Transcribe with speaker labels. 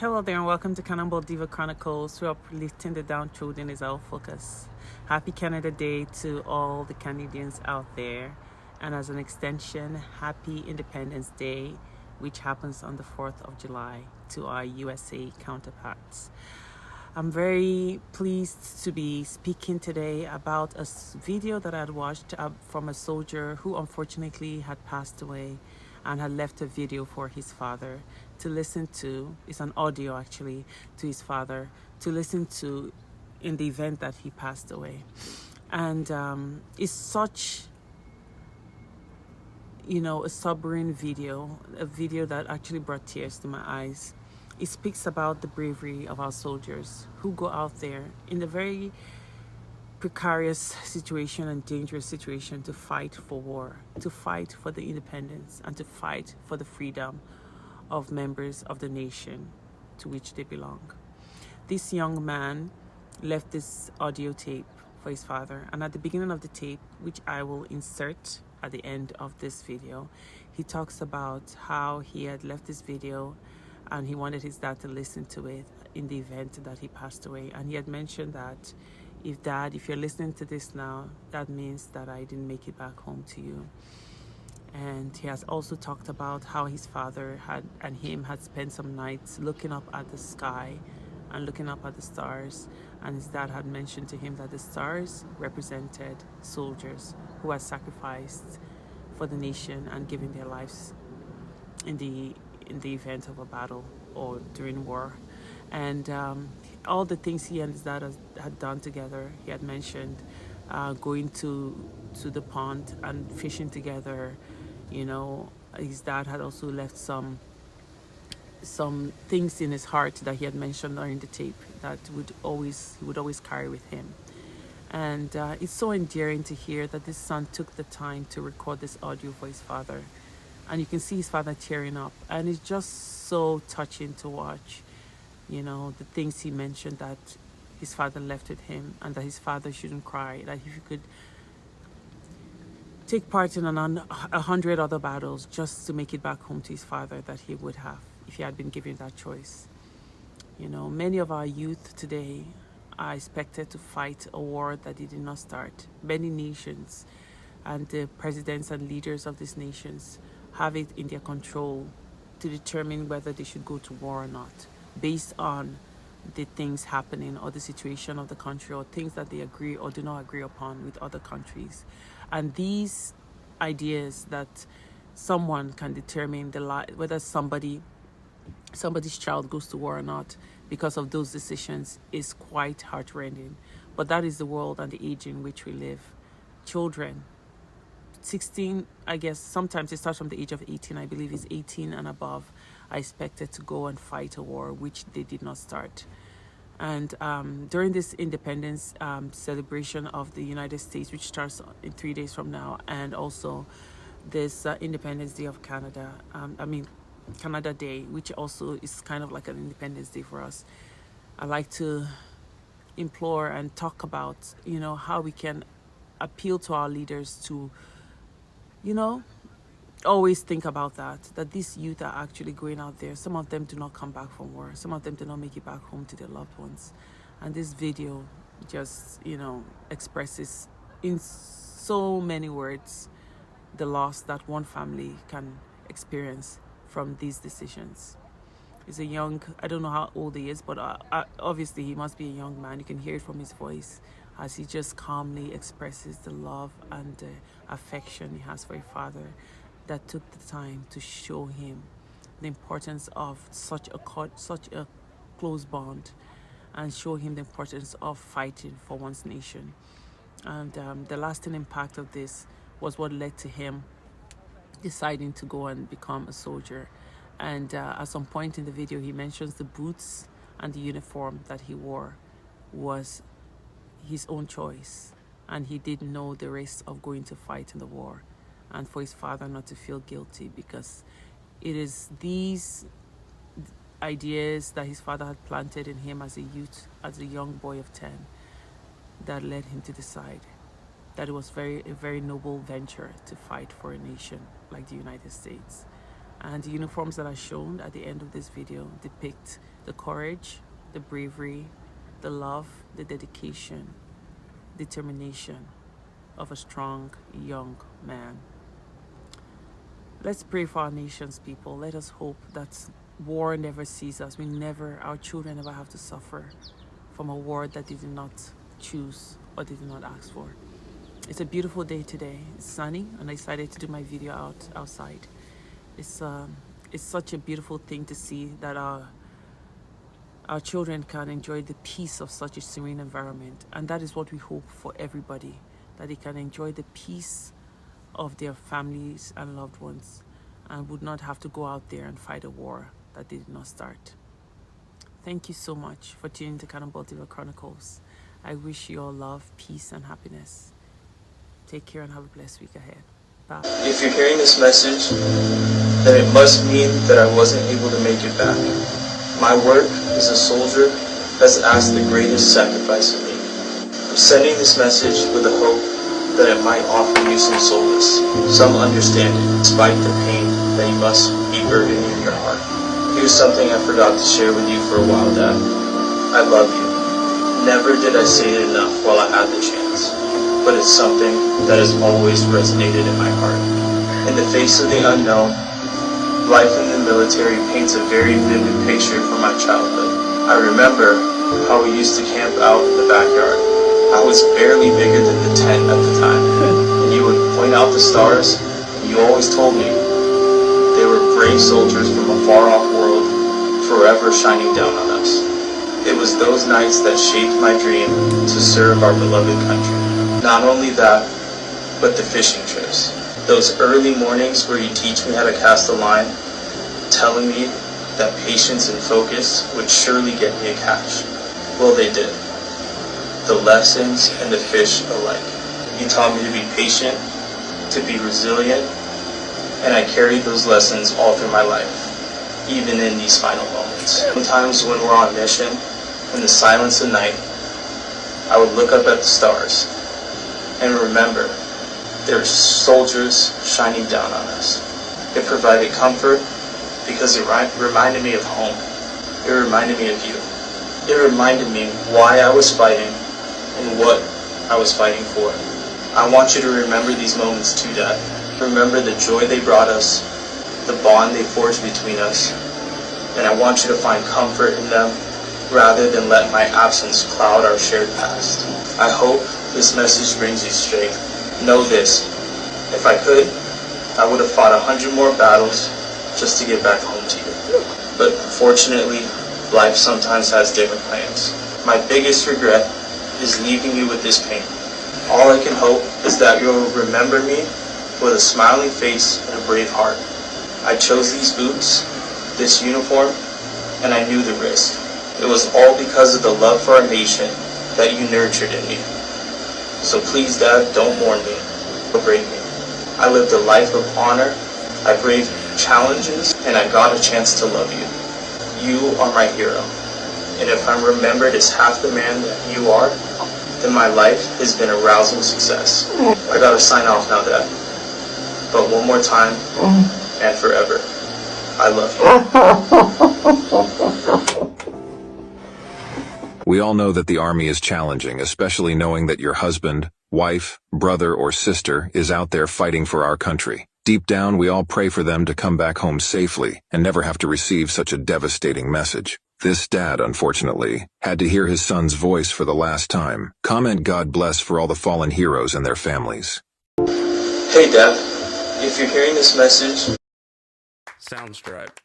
Speaker 1: Hello there and welcome to Cannonball Diva Chronicles, where uplifting the downtrodden is our focus. Happy Canada Day to all the Canadians out there, and as an extension, Happy Independence Day, which happens on the 4th of July, to our USA counterparts. I'm very pleased to be speaking today about a video that I had watched from a soldier who unfortunately had passed away and had left a video for his father to listen to. It's an audio actually to his father to listen to in the event that he passed away. And it's such, a sobering video, a video that actually brought tears to my eyes. It speaks about the bravery of our soldiers who go out there in a very precarious situation and dangerous situation to fight for war, to fight for the independence, and to fight for the freedom of members of the nation to which they belong. This young man left this audio tape for his father, and at the beginning of the tape, which I will insert at the end of this video, he talks about how he had left this video and he wanted his dad to listen to it in the event that he passed away. And he had mentioned that, if you're listening to this now, that means that I didn't make it back home to you. And he has also talked about how his father had spent some nights looking up at the sky and looking up at the stars. And his dad had mentioned to him that the stars represented soldiers who had sacrificed for the nation and given their lives in the event of a battle or during war. And all the things he and his dad had done together. He had mentioned going to the pond and fishing together. His dad had also left some things in his heart that he had mentioned during the tape that he would always carry with him. And it's so endearing to hear that this son took the time to record this audio for his father. And you can see his father tearing up. And it's just so touching to watch, the things he mentioned that his father left with him, and that his father shouldn't cry, that if he could take part in 100 other battles just to make it back home to his father, that he would have if he had been given that choice. Many of our youth today are expected to fight a war that they did not start. Many nations and the presidents and leaders of these nations have it in their control to determine whether they should go to war or not, based on the things happening or the situation of the country, or things that they agree or do not agree upon with other countries. And these ideas that someone can determine whether somebody's child goes to war or not because of those decisions is quite heartrending. But that is the world and the age in which we live. Children, 16, I guess sometimes it starts from the age of 18, I believe it's 18 and above, are expected to go and fight a war which they did not start. And during this independence celebration of the United States, which starts in 3 days from now, and also this Independence Day of Canada, Canada Day, which also is kind of like an Independence Day for us, I like to implore and talk about, how we can appeal to our leaders to, always think about that these youth are actually going out there. Some of them do not come back from war. Some of them do not make it back home to their loved ones. And this video just, expresses in so many words the loss that one family can experience from these decisions. He's I don't know how old he is, but obviously he must be a young man. You can hear it from his voice as he just calmly expresses the love and the affection he has for his father, that took the time to show him the importance of such a close bond, and show him the importance of fighting for one's nation. And the lasting impact of this was what led to him deciding to go and become a soldier. And at some point in the video, he mentions the boots and the uniform that he wore was his own choice, and he didn't know the risk of going to fight in the war, and for his father not to feel guilty, because it is these ideas that his father had planted in him as a young boy of 10, that led him to decide that it was a very noble venture to fight for a nation like the United States. And the uniforms that are shown at the end of this video depict the courage, the bravery, the love, the dedication, determination of a strong young man. Let's pray for our nations, people. Let us hope that war never sees us. Our children never have to suffer from a war that they did not choose or they did not ask for. It's a beautiful day today. It's sunny, and I decided to do my video outside. It's such a beautiful thing to see that our children can enjoy the peace of such a serene environment, and that is what we hope for everybody, that they can enjoy the peace of their families and loved ones and would not have to go out there and fight a war that they did not start. Thank you so much for tuning to Cannonball Diva Chronicles. I wish you all love, peace, and happiness. Take care and have a blessed week ahead. Bye.
Speaker 2: If you're hearing this message, then it must mean that I wasn't able to make it back. My work as a soldier has asked the greatest sacrifice of me. I'm sending this message with the hope that it might offer you some solace, some understanding, despite the pain that you must be burdening in your heart. Here's something I forgot to share with you for a while, Dad. I love you. Never did I say it enough while I had the chance, but it's something that has always resonated in my heart. In the face of the unknown, life in the military paints a very vivid picture from my childhood. I remember how we used to camp out in the backyard. I was barely bigger than the tent at the time, and you would point out the stars, and you always told me they were brave soldiers from a far-off world, forever shining down on us. It was those nights that shaped my dream to serve our beloved country. Not only that, but the fishing trips. Those early mornings where you teach me how to cast a line, telling me that patience and focus would surely get me a catch. Well, they did. The lessons and the fish alike. You taught me to be patient, to be resilient, and I carried those lessons all through my life, even in these final moments. Sometimes when we're on mission, in the silence of night, I would look up at the stars and remember there are soldiers shining down on us. It provided comfort because it reminded me of home. It reminded me of you. It reminded me why I was fighting and what I was fighting for. I want you to remember these moments too, Dad. Remember the joy they brought us, the bond they forged between us, and I want you to find comfort in them rather than let my absence cloud our shared past. I hope this message brings you strength. Know this, if I could, I would have fought 100 more battles just to get back home to you. But unfortunately, life sometimes has different plans. My biggest regret is leaving you with this pain. All I can hope is that you'll remember me with a smiling face and a brave heart. I chose these boots, this uniform, and I knew the risk. It was all because of the love for our nation that you nurtured in me. So please, Dad, don't mourn me or break me. I lived a life of honor, I braved challenges, and I got a chance to love you. You are my hero. And if I'm remembered as half the man that you are, then my life has been a rousing success. I gotta sign off now, Dad. But one more time, and forever, I love you.
Speaker 3: We all know that the Army is challenging, especially knowing that your husband, wife, brother, or sister is out there fighting for our country. Deep down, we all pray for them to come back home safely and never have to receive such a devastating message. This dad, unfortunately, had to hear his son's voice for the last time. Comment God bless for all the fallen heroes and their families.
Speaker 2: Hey, Dad, if you're hearing this message...
Speaker 4: Soundstripe.